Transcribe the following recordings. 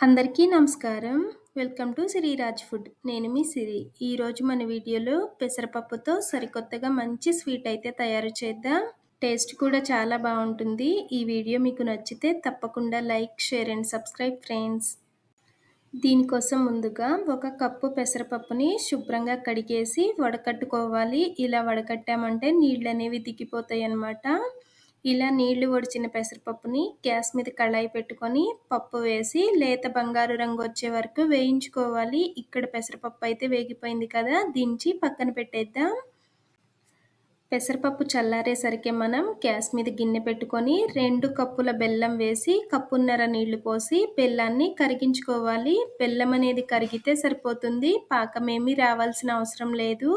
అందరికీ నమస్కారం. Welcome to Sreeraj food. నేను మీ సిరి. ఈరోజు మన వీడియోలో పెసరపప్పుతో సరికొత్తగా మంచి స్వీట్ అయితే తయారు చేద్దాం. టేస్ట్ కూడా చాలా బాగుంటుంది. ఈ వీడియో మీకు నచ్చితే తప్పకుండా like, share and subscribe friends. దీనికోసం ముందుగా 1 కప్పు పెసరపప్పుని శుభ్రంగా కడిగేసి వడకట్టుకోవాలి. ఇలా వడకట్టామంటే నీళ్ళు అనేవి దిగిపోతాయి అన్నమాట. ఇలా నీళ్లు వడిచిన పెసరపప్పుని గ్యాస్ మీద కళాయి పెట్టుకొని పప్పు వేసి లేత బంగారు రంగు వచ్చే వరకు వేయించుకోవాలి. ఇక్కడ పెసరపప్పు అయితే వేగిపోయింది కదా, దించి పక్కన పెట్టేద్దాం. పెసరపప్పు చల్లారేసరికి మనం గ్యాస్ మీద గిన్నె పెట్టుకొని 2 కప్పుల బెల్లం వేసి కప్పున్నర నీళ్లు పోసి బెల్లాన్ని కరిగించుకోవాలి. బెల్లం అనేది కరిగితే సరిపోతుంది, పాకమేమీ రావాల్సిన అవసరం లేదు.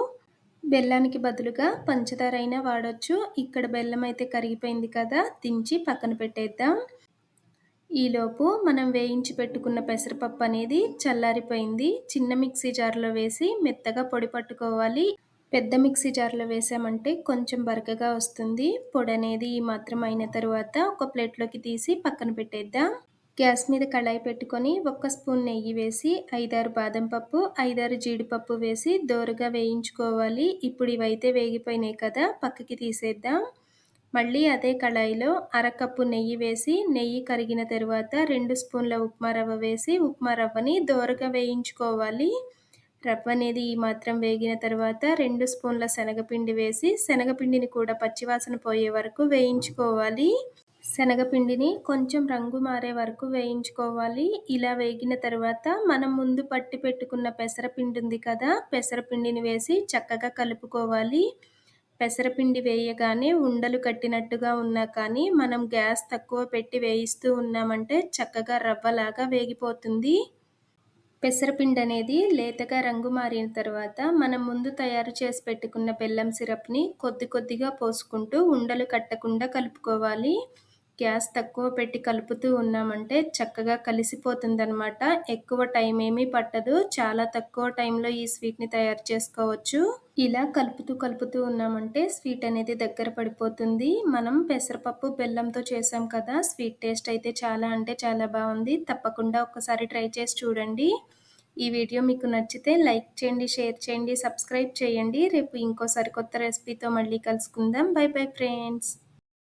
బెల్లానికి బదులుగా పంచదార అయినా వాడొచ్చు. ఇక్కడ బెల్లం అయితే కరిగిపోయింది కదా, దించి పక్కన పెట్టేద్దాం. ఈలోపు మనం వేయించి పెట్టుకున్న పెసరపప్పు అనేది చల్లారిపోయింది. చిన్న మిక్సీ జార్లో వేసి మెత్తగా పొడి పట్టుకోవాలి. పెద్ద మిక్సీ జార్లో వేసామంటే కొంచెం బరకగా వస్తుంది. పొడి అనేది ఈ మాత్రం అయిన తర్వాత ఒక ప్లేట్లోకి తీసి పక్కన పెట్టేద్దాం. గ్యాస్ మీద కళాయి పెట్టుకొని 1 స్పూన్ నెయ్యి వేసి 5-6 బాదం పప్పు, 5-6 జీడిపప్పు వేసి దోరగా వేయించుకోవాలి. ఇప్పుడు ఇవైతే వేగిపోయినాయి కదా, పక్కకి తీసేద్దాం. మళ్ళీ అదే కళాయిలో 1/2 కప్పు నెయ్యి వేసి నెయ్యి కరిగిన తర్వాత 2 స్పూన్ల ఉప్మా రవ్వ వేసి ఉప్మా రవ్వని దోరగా వేయించుకోవాలి. రవ్వ అనేది ఈ మాత్రం వేగిన తర్వాత 2 స్పూన్ల శనగపిండి వేసి శనగపిండిని కూడా పచ్చివాసన పోయే వరకు వేయించుకోవాలి. శనగపిండిని కొంచెం రంగు మారే వరకు వేయించుకోవాలి. ఇలా వేగిన తర్వాత మనం ముందు పట్టి పెట్టుకున్న పెసరపిండి ఉంది కదా, పెసరపిండిని వేసి చక్కగా కలుపుకోవాలి. పెసరపిండి వేయగానే ఉండలు కట్టినట్టుగా ఉన్నా కానీ మనం గ్యాస్ తక్కువ పెట్టి వేయిస్తూ ఉన్నామంటే చక్కగా రవ్వలాగా వేగిపోతుంది. పెసరపిండి అనేది లేతగా రంగు మారిన తర్వాత మనం ముందు తయారు చేసి పెట్టుకున్న బెల్లం సిరప్ని కొద్ది కొద్దిగా పోసుకుంటూ ఉండలు కట్టకుండా కలుపుకోవాలి. గ్యాస్ తక్కువ పెట్టి కలుపుతూ ఉన్నామంటే చక్కగా కలిసిపోతుందన్నమాట. ఎక్కువ టైం ఏమీ పట్టదు. చాలా తక్కువ టైంలో ఈ స్వీట్ని తయారు చేసుకోవచ్చు. ఇలా కలుపుతూ ఉన్నామంటే స్వీట్ అనేది దగ్గర పడిపోతుంది. మనం పెసరపప్పు బెల్లంతో చేసాం కదా, స్వీట్ టేస్ట్ అయితే చాలా అంటే చాలా బాగుంది. తప్పకుండా ఒకసారి ట్రై చేసి చూడండి. ఈ వీడియో మీకు నచ్చితే లైక్ చేయండి, షేర్ చేయండి, సబ్స్క్రైబ్ చేయండి. రేపు ఇంకో సరికొత్త రెసిపీతో మళ్ళీ కలుసుకుందాం. By bye friends.